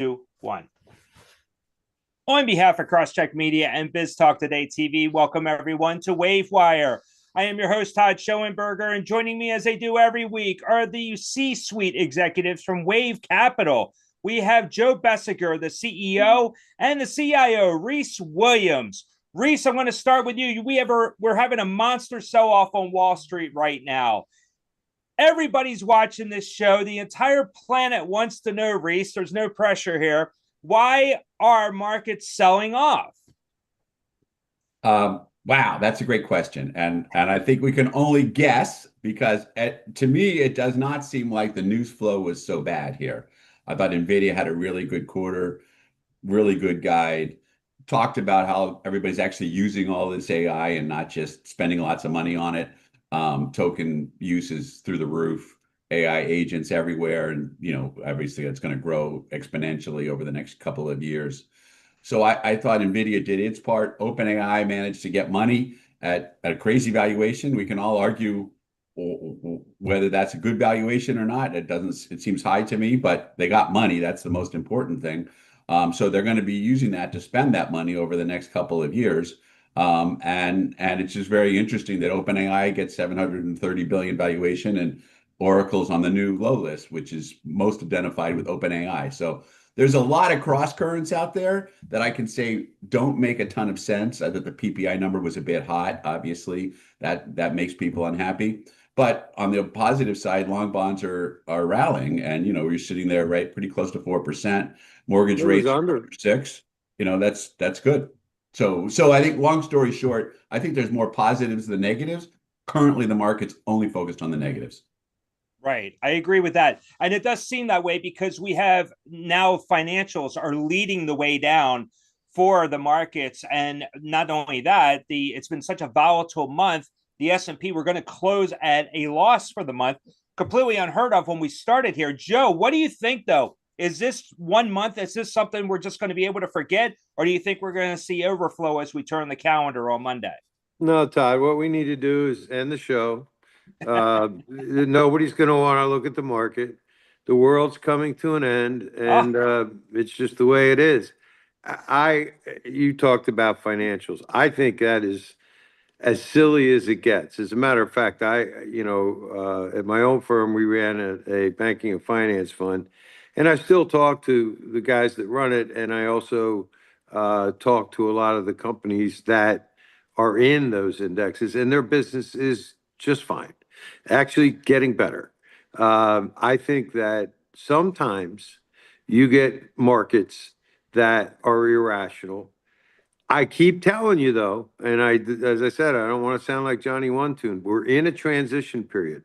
2, 1. On behalf of Crosscheck Media and Biz Talk Today TV, welcome everyone to Wayve Wire. I am your host, Todd Schoenberger, and joining me as they do every week are the C-suite executives from Wayve Capital. We have Joe Besecker, the CEO, and the CIO, Rhys Williams. Rhys, I'm going to start with you. We're having a monster sell-off on Wall Street right now. Everybody's watching this show. The entire planet wants to know, Rhys, there's no pressure here. Why are markets selling off? Wow, that's a great question. And I think we can only guess because to me, it does not seem like the news flow was so bad here. I thought Nvidia had a really good quarter, really good guide, talked about how everybody's actually using all this AI and not just spending lots of money on it. Token use is through the roof. AI agents everywhere, and obviously it's going to grow exponentially over the next couple of years. So I thought Nvidia did its part. OpenAI managed to get money at a crazy valuation. We can all argue whether that's a good valuation or not. It seems high to me, but they got money. That's the most important thing. So they're going to be using that to spend that money over the next couple of years. And it's just very interesting that OpenAI gets 730 billion valuation and Oracle's on the new low list, which is most identified with OpenAI. So there's a lot of cross currents out there that I can say don't make a ton of sense. I thought the PPI number was a bit hot. Obviously, that makes people unhappy. But on the positive side, long bonds are rallying, and we're sitting there right pretty close to 4%. Mortgage rates under 6. That's good. So I think, long story short, I think there's more positives than negatives. Currently, the market's only focused on the negatives. Right. I agree with that. And it does seem that way because we have now financials are leading the way down for the markets. And not only that, it's been such a volatile month. The S&P, we're going to close at a loss for the month, completely unheard of when we started here. Joe, what do you think, though? Is this 1 month? Is this something we're just going to be able to forget? Or do you think we're going to see overflow as we turn the calendar on Monday? No, Todd, what we need to do is end the show. Nobody's going to want to look at the market. The world's coming to an end, and it's just the way it is. You talked about financials. I think that is as silly as it gets. As a matter of fact, at my own firm, we ran a banking and finance fund, and I still talk to the guys that run it, and I also talk to a lot of the companies that are in those indexes, and their business is just fine, actually getting better. I think that sometimes you get markets that are irrational. I keep telling you, though, and as I said, I don't want to sound like Johnny One Tune. We're in a transition period,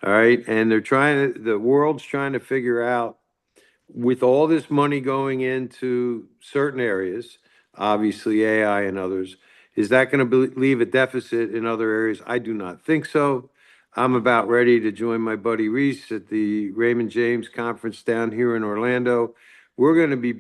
all right? And the world's trying to figure out, with all this money going into certain areas, obviously AI and others, is that going to leave a deficit in other areas? I do not think so. I'm about ready to join my buddy Rhys at the Raymond James conference down here in Orlando. We're going to be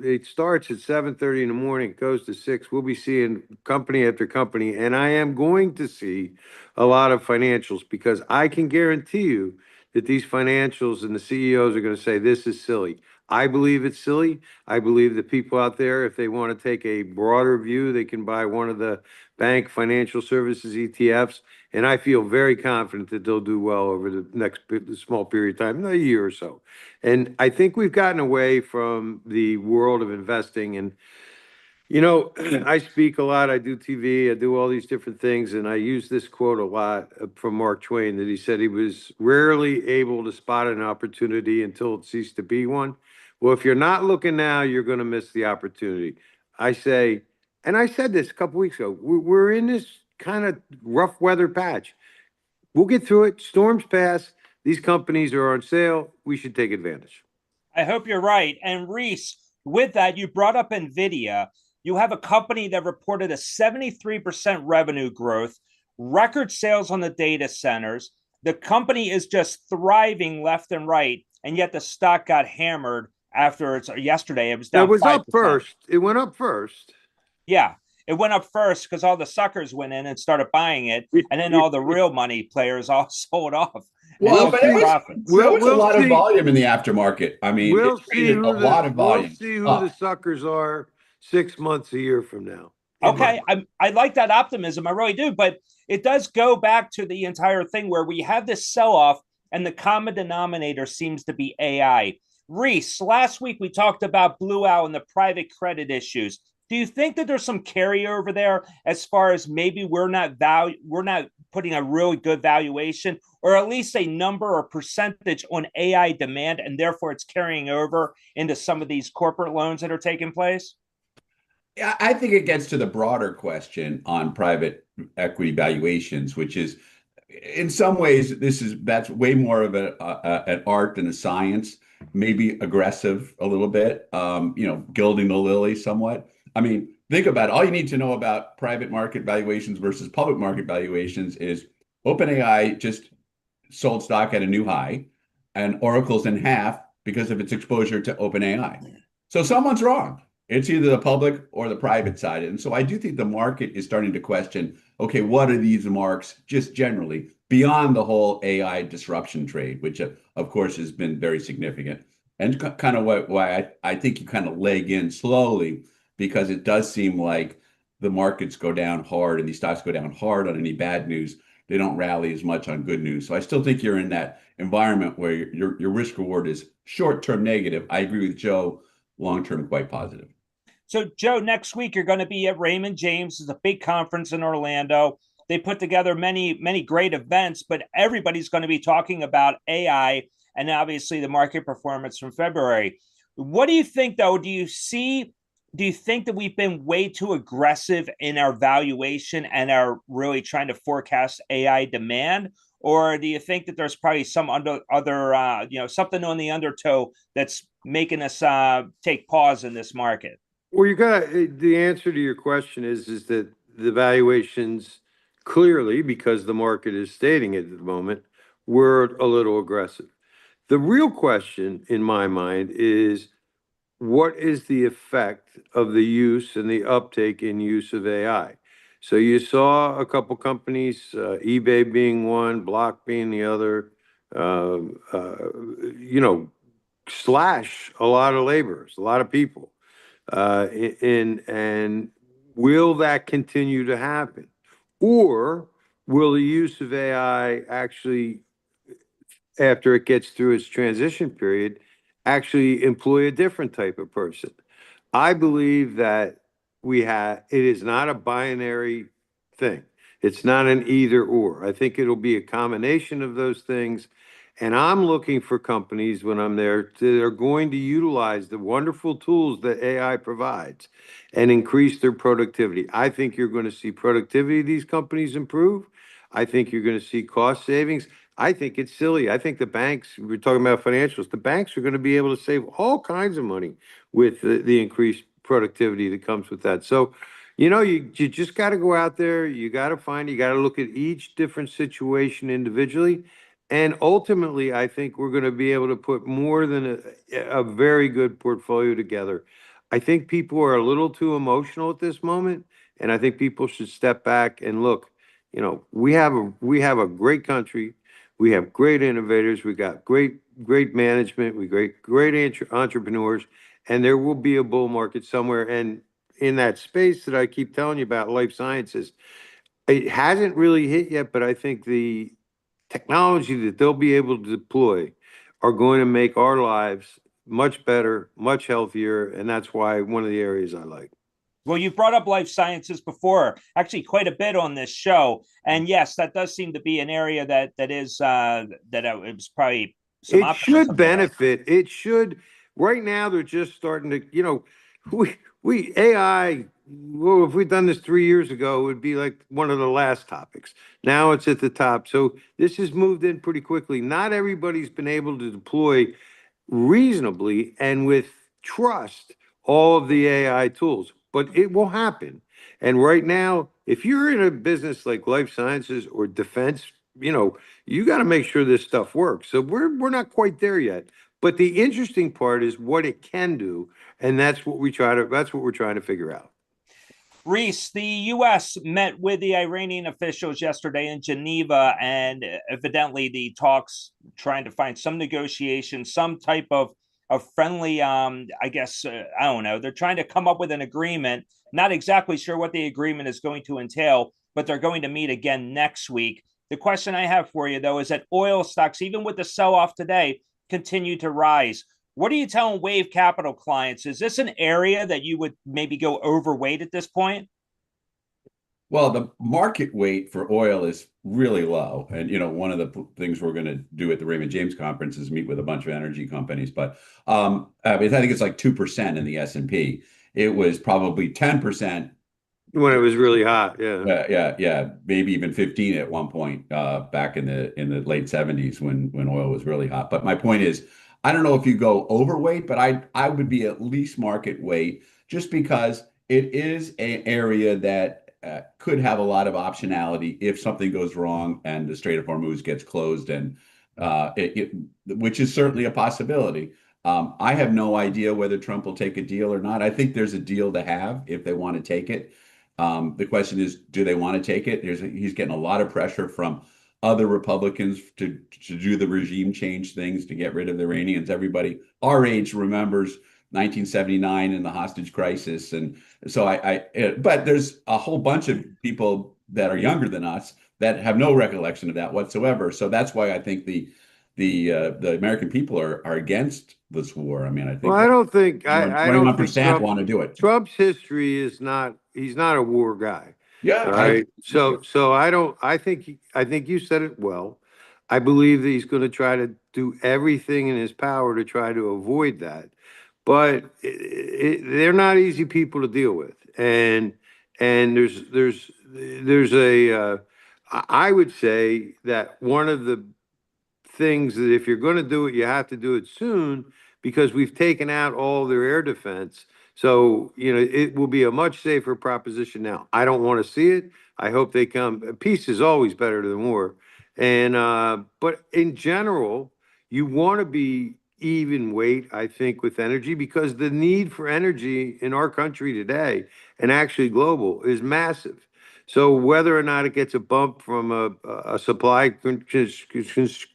it starts at 7:30 in the morning, it goes to 6. We'll be seeing company after company, and I am going to see a lot of financials because I can guarantee you that these financials and the CEOs are going to say, this is silly. I believe it's silly. I believe that people out there, if they want to take a broader view, they can buy one of the bank financial services ETFs. And I feel very confident that they'll do well over the next small period of time, a year or so. And I think we've gotten away from the world of investing. And, I speak a lot. I do TV. I do all these different things. And I use this quote a lot from Mark Twain that he said he was rarely able to spot an opportunity until it ceased to be one. Well, if you're not looking now, you're going to miss the opportunity. I say, and I said this a couple weeks ago, we're in this kind of rough weather patch. We'll get through it. Storms pass. These companies are on sale. We should take advantage. I hope you're right. And Rhys, with that, you brought up Nvidia. You have a company that reported a 73% revenue growth, record sales on the data centers. The company is just thriving left and right, and yet the stock got hammered yesterday. It was down. It was 5%. Up first. It went up first. Yeah, it went up first because all the suckers went in and started buying it, and then all the real money players all sold off. Well, but it was profits. there was a lot of see. volume in the aftermarket. I mean, We'll it see created a lot of volume. We'll see who the suckers are 6 months, a year from now. Okay, I like that optimism. I really do. But it does go back to the entire thing where we have this sell-off and the common denominator seems to be AI. Rhys, last week we talked about Blue Owl and the private credit issues. Do you think that there's some carryover there as far as maybe we're not putting a really good valuation or at least a number or percentage on AI demand, and therefore it's carrying over into some of these corporate loans that are taking place? Yeah, I think it gets to the broader question on private equity valuations, which is, in some ways, that's way more of an art than a science. Maybe aggressive a little bit, gilding the lily somewhat. I mean, think about it. All you need to know about private market valuations versus public market valuations is OpenAI just sold stock at a new high, and Oracle's in half because of its exposure to OpenAI. So someone's wrong. It's either the public or the private side. And so I do think the market is starting to question, okay, what are these marks just generally beyond the whole AI disruption trade, which of course has been very significant. And kind of why I think you kind of leg in slowly, because it does seem like the markets go down hard and these stocks go down hard on any bad news. They don't rally as much on good news. So I still think you're in that environment where your risk reward is short-term negative. I agree with Joe, long-term quite positive. So, Joe, next week you're going to be at Raymond James. It's a big conference in Orlando. They put together many, many great events, but everybody's going to be talking about AI and obviously the market performance from February. What do you think, though? Do you think that we've been way too aggressive in our valuation and are really trying to forecast AI demand? Or do you think that there's probably some other something on the undertow that's making us take pause in this market? Well, the answer to your question is that the valuations clearly, because the market is stating it at the moment, were a little aggressive. The real question in my mind is, what is the effect of the use and the uptake in use of AI? So you saw a couple companies, eBay being one, Block being the other, slash a lot of laborers, a lot of people. And will that continue to happen? Or will the use of AI actually, after it gets through its transition period, actually employ a different type of person? I believe that it is not a binary thing. It's not an either or. I think it'll be a combination of those things. And I'm looking for companies when I'm there that are going to utilize the wonderful tools that AI provides and increase their productivity. I think you're going to see productivity of these companies improve. I think you're going to see cost savings. I think it's silly. I think the banks, we're talking about financials, the banks are going to be able to save all kinds of money with the increased productivity that comes with that. So, you just got to go out there. You got to look at each different situation individually. And ultimately, I think we're going to be able to put more than a very good portfolio together. I think people are a little too emotional at this moment, and I think people should step back and look. We have a great country. We have great innovators. We got great management. We great entrepreneurs, and there will be a bull market somewhere. And in that space that I keep telling you about, life sciences, it hasn't really hit yet, but I think the technology that they'll be able to deploy are going to make our lives much better, much healthier, and that's why one of the areas I like. Well, you brought up life sciences before, actually quite a bit on this show, and yes, that does seem to be an area that it was probably some. It should benefit. It should. Right now, they're just starting to. We AI. Well, if we'd done this 3 years ago, it would be like one of the last topics. Now it's at the top. So this has moved in pretty quickly. Not everybody's been able to deploy reasonably and with trust all of the AI tools, but it will happen. And right now, if you're in a business like life sciences or defense, you got to make sure this stuff works. So we're not quite there yet. But the interesting part is what it can do, and that's what we're trying to figure out. Rhys, the U.S. met with the Iranian officials yesterday in Geneva, and evidently the talks trying to find some negotiation, some type of friendly, I guess, I don't know. They're trying to come up with an agreement. Not exactly sure what the agreement is going to entail, but they're going to meet again next week. The question I have for you, though, is that oil stocks, even with the sell-off today, continue to rise. What are you telling Wayve Capital clients? Is this an area that you would maybe go overweight at this point? Well, the market weight for oil is really low. And, one of the things we're going to do at the Raymond James conference is meet with a bunch of energy companies. But I think it's like 2% in the S&P. It was probably 10% when it was really hot. Yeah. Maybe even 15 at one point back in the late 70s when oil was really hot. But my point is, I don't know if you go overweight, but I would be at least market weight, just because it is an area that could have a lot of optionality if something goes wrong and the Strait of Hormuz gets closed, and which is certainly a possibility. I have no idea whether Trump will take a deal or not. I think there's a deal to have if they want to take it. The question is, do they want to take it? He's getting a lot of pressure from other Republicans to do the regime change things, to get rid of the Iranians. Everybody our age remembers 1979 and the hostage crisis. And so but there's a whole bunch of people that are younger than us that have no recollection of that whatsoever. So that's why I think the American people are against this war. I mean, I think, well, I don't think 21% want to do it. Trump's history is not, he's not a war guy. Yeah. Right. So I think you said it well. I believe that he's going to try to do everything in his power to try to avoid that. But they're not easy people to deal with. And there's I would say that one of the things that if you're going to do it, you have to do it soon, because we've taken out all their air defense. So, it will be a much safer proposition now. I don't want to see it. I hope they come. Peace is always better than war. And, but in general, you want to be even weight, I think, with energy, because the need for energy in our country today, and actually global, is massive. So whether or not it gets a bump from a supply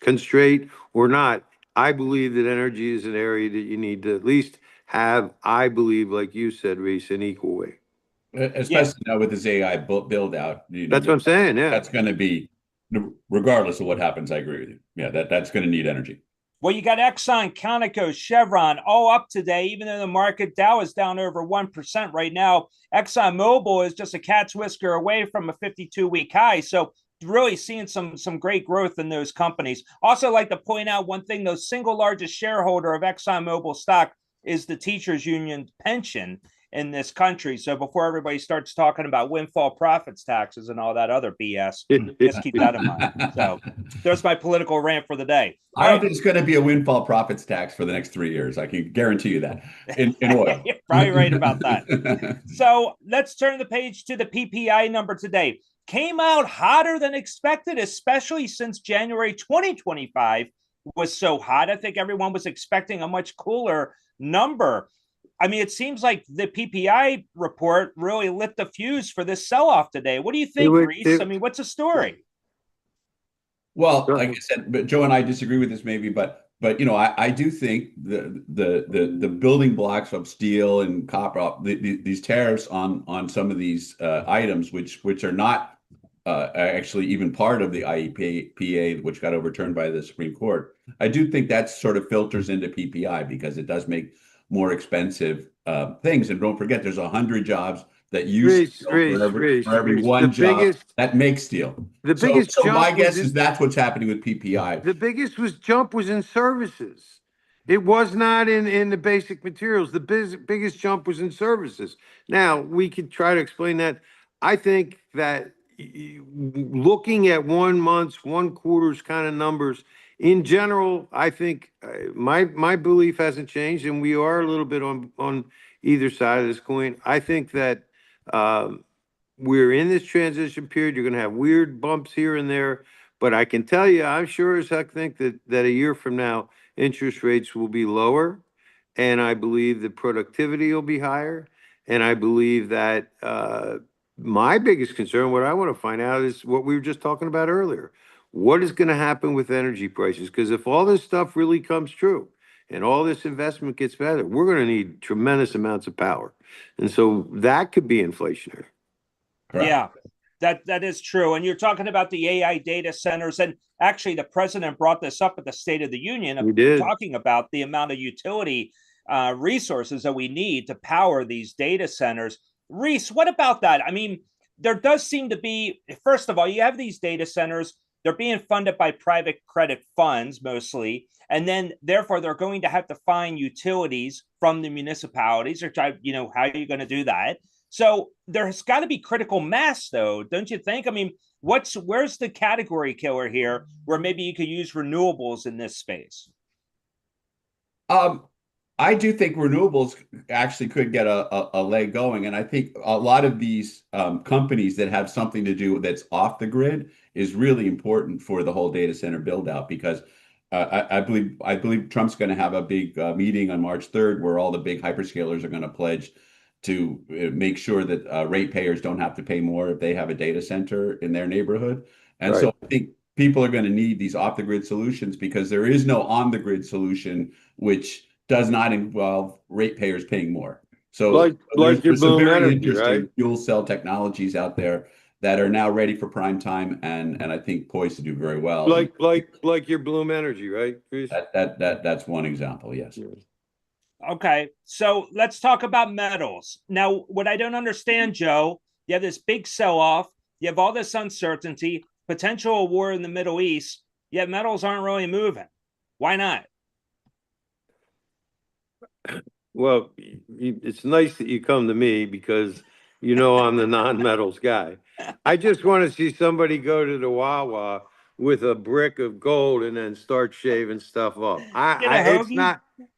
constraint or not, I believe that energy is an area that you need to at least have, I believe, like you said, Rhys, an equal weight. Especially now with this AI build out. That's what I'm saying, yeah. That's going to be, regardless of what happens, I agree with you. Yeah, that's going to need energy. Well, you got Exxon, Conoco, Chevron all up today, even though the market Dow is down over 1% right now. ExxonMobil is just a cat's whisker away from a 52-week high. So really seeing some great growth in those companies. Also like to point out one thing: the single largest shareholder of ExxonMobil stock is the teachers union pension in this country. So before everybody starts talking about windfall profits taxes and all that other BS, just keep that in mind. So there's my political rant for the day. I don't think it's going to be a windfall profits tax for the next 3 years. I can guarantee you that in oil. You're probably right about that. So let's turn the page to the PPI number today. Came out hotter than expected, especially since January 2025 was so hot. I think everyone was expecting a much cooler number. I mean, it seems like the PPI report really lit the fuse for this sell-off today. What do you think, Rhys? I mean, what's the story? Well, like I said, but Joe and I disagree with this maybe, but I do think the building blocks of steel and copper, these tariffs on some of these items, which are not actually even part of the IEPA, which got overturned by the Supreme Court. I do think that sort of filters into PPI because it does make more expensive things. And don't forget, there's 100 jobs that use steel for every one job that makes steel. The biggest so my guess is that's what's happening with PPI. The biggest jump was in services. It was not in the basic materials. The biggest jump was in services. Now, we could try to explain that. I think that looking at 1 month's, 1 quarter's kind of numbers, in general, I think my belief hasn't changed, and we are a little bit on either side of this coin. I think that we're in this transition period. You're going to have weird bumps here and there, but I can tell you, I'm sure as heck think that a year from now, interest rates will be lower, and I believe the productivity will be higher. And I believe that my biggest concern, what I want to find out, is what we were just talking about earlier. What is going to happen with energy prices? Because if all this stuff really comes true and all this investment gets better, we're going to need tremendous amounts of power. And so that could be inflationary. Correct. Yeah, that is true. And you're talking about the AI data centers. And actually, the president brought this up at the State of the Union, talking about the amount of utility resources that we need to power these data centers. Rhys, what about that? I mean, there does seem to be, first of all, you have these data centers, they're being funded by private credit funds mostly, and then therefore they're going to have to find utilities from the municipalities, or how are you going to do that? So there's got to be critical mass, though, don't you think? I mean, where's the category killer here, where maybe you could use renewables in this space? I do think renewables actually could get a leg going. And I think a lot of these companies that have something to do that's off the grid is really important for the whole data center build out, because I believe Trump's going to have a big meeting on March 3rd where all the big hyperscalers are going to pledge to make sure that ratepayers don't have to pay more if they have a data center in their neighborhood. And so I think people are going to need these off the grid solutions, because there is no on the grid solution which does not involve ratepayers paying more. So there's some very interesting fuel cell technologies out there that are now ready for prime time, and I think poised to do very well. Like your Bloom Energy, right? That's one example, yes. Okay, so let's talk about metals. Now, what I don't understand, Joe, you have this big sell-off, you have all this uncertainty, potential war in the Middle East, yet metals aren't really moving. Why not? Well, it's nice that you come to me, because I'm the non-metals guy. I just want to see somebody go to the Wawa with a brick of gold and then start shaving stuff off.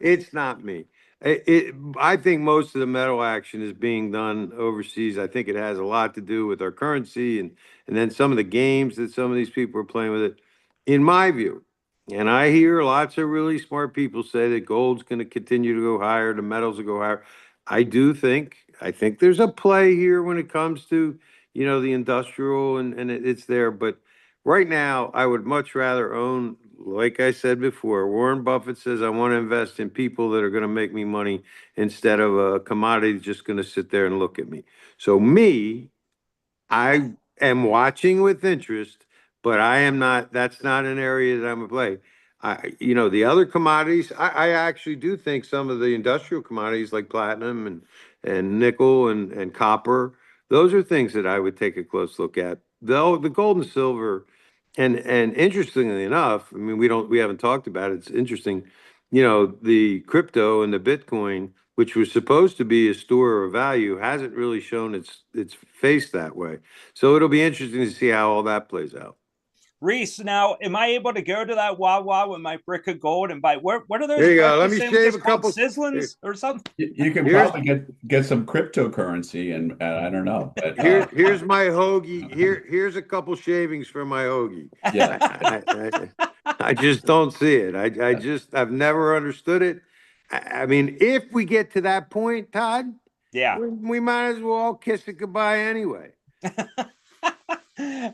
It's not me. I think most of the metal action is being done overseas. I think it has a lot to do with our currency and then some of the games that some of these people are playing with it. In my view, and I hear lots of really smart people say that gold's going to continue to go higher, the metals will go higher. I think there's a play here when it comes to, the industrial and it's there. But right now, I would much rather own, like I said before, Warren Buffett says, I want to invest in people that are going to make me money instead of a commodity just going to sit there and look at me. So I am watching with interest, but that's not an area that I'm going to play. The other commodities, I actually do think some of the industrial commodities like platinum and nickel and copper, those are things that I would take a close look at. Though the gold and silver, and interestingly enough, I mean, we haven't talked about it. It's interesting, the crypto and the Bitcoin, which was supposed to be a store of value, hasn't really shown its face that way. So it'll be interesting to see how all that plays out. Rhys, now, am I able to go to that Wawa with my brick of gold and buy, what are those? There you go. Let me shave a couple sizzlings or something. You can probably get some cryptocurrency, and I don't know. But, here's my hoagie. Here's a couple shavings for my hoagie. Yeah, I just don't see it. I've never understood it. I mean, if we get to that point, Todd, yeah, we might as well kiss it goodbye anyway.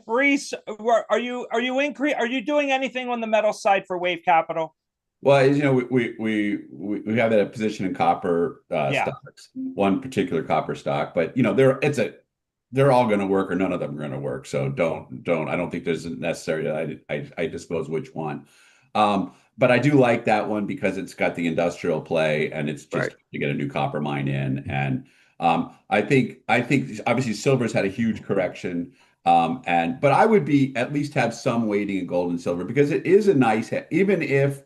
Rhys, are you doing anything on the metal side for Wayve Capital? Well, we have that position in copper stocks, one particular copper stock, but they're all going to work, or none of them are going to work. So I don't think there's necessary that I disclose which one. But I do like that one because it's got the industrial play, and it's just to get a new copper mine in. And I think obviously silver's had a huge correction. But I would at least have some weighting in gold and silver, because it is a nice, even if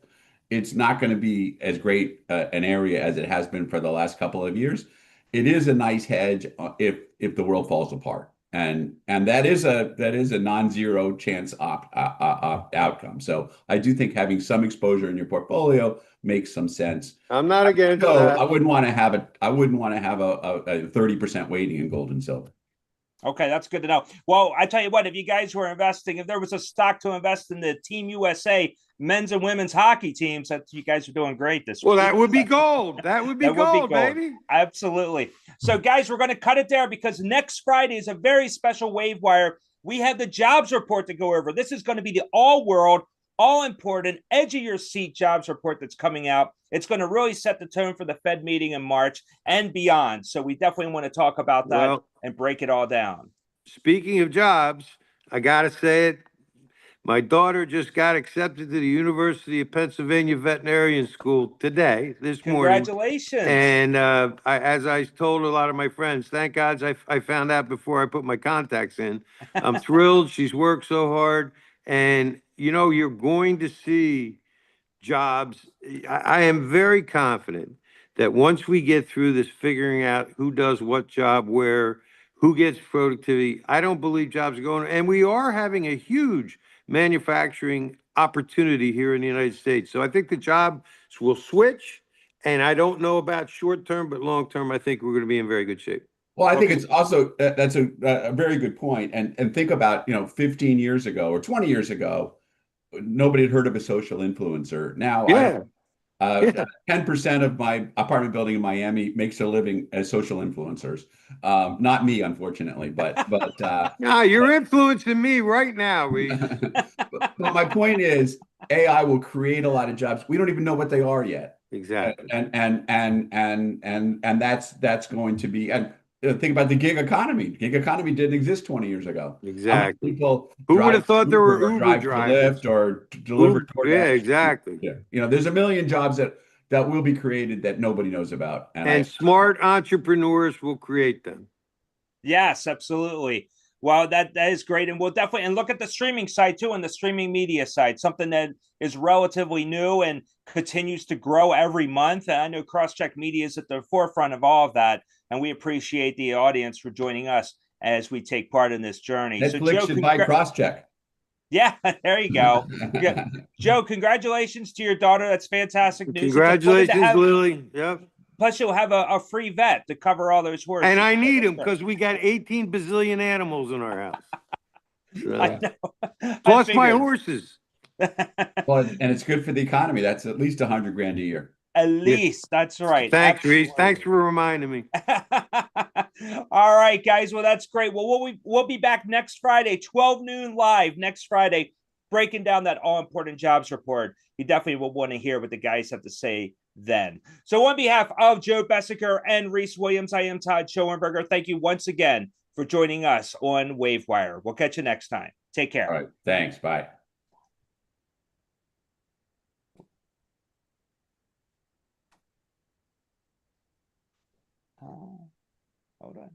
it's not going to be as great an area as it has been for the last couple of years, it is a nice hedge if the world falls apart, and that is a non-zero chance outcome. So I do think having some exposure in your portfolio makes some sense. I'm not against that. I wouldn't want to have a 30% weighting in gold and silver. Okay, that's good to know. Well, I tell you what, if you guys were investing, if there was a stock to invest in the Team USA men's and women's hockey teams, that you guys are doing great this Well, week. that would be gold. That would be gold, baby. Absolutely. So, guys, we're going to cut it there because next Friday is a very special Wayve Wire. We have the jobs report to go over. This is going to be the all-world, all-important, edge-of-your-seat jobs report that's coming out. It's going to really set the tone for the Fed meeting in March and beyond. So we definitely want to talk about that and break it all down. Speaking of jobs, I got to say it. My daughter just got accepted to the University of Pennsylvania Veterinarian School today, this morning. Congratulations. And as I told a lot of my friends, thank God I found out before I put my contacts in. I'm thrilled. She's worked so hard. And, you know, you're going to see jobs. I am very confident that once we get through this figuring out who does what job where, who gets productivity, I don't believe jobs are going. And we are having a huge manufacturing opportunity here in the United States. So I think the jobs will switch. And I don't know about short term, but long term, I think we're going to be in very good shape. Well, I think it's also that's a very good point. And think about, 15 years ago or 20 years ago, nobody had heard of a social influencer. Now, Yeah. 10% of my apartment building in Miami makes a living as social influencers. Not me, unfortunately, but no, you're influencing me right now, Rhys. but my point is, AI will create a lot of jobs. We don't even know what they are yet. Exactly. And that's going to be, and think about the gig economy. Gig economy didn't exist 20 years ago. Exactly. People who would have thought there were Uber drive drivers? Lyft or deliver DoorDash. Yeah, exactly. Yeah. There's a million jobs that will be created that nobody knows about. And smart entrepreneurs will create them. Yes, absolutely. Well, that is great. And we'll definitely, and look at the streaming side too, and the streaming media side, something that is relatively new and continues to grow every month. And I know Crosscheck Media is at the forefront of all of that. And we appreciate the audience for joining us as we take part in this journey. Netflix should buy Crosscheck. Yeah, there you go. Joe, congratulations to your daughter. That's fantastic news. Congratulations, Lily. Yep. Plus, you'll have a free vet to cover all those horses. And I need him because we got 18 bazillion animals in our house. I know. Plus my horses. Well, and it's good for the economy. That's at least $100,000 a year. At least, that's right. Thanks, Rhys. Thanks for reminding me. All right, guys. Well, that's great. Well, we'll be back next Friday, 12 noon live next Friday, breaking down that all-important jobs report. You definitely will want to hear what the guys have to say then. So on behalf of Joe Besecker and Rhys Williams, I am Todd Schoenberger. Thank you once again for joining us on Wayve Wire. We'll catch you next time. Take care. All right. Thanks. Bye. Hold on.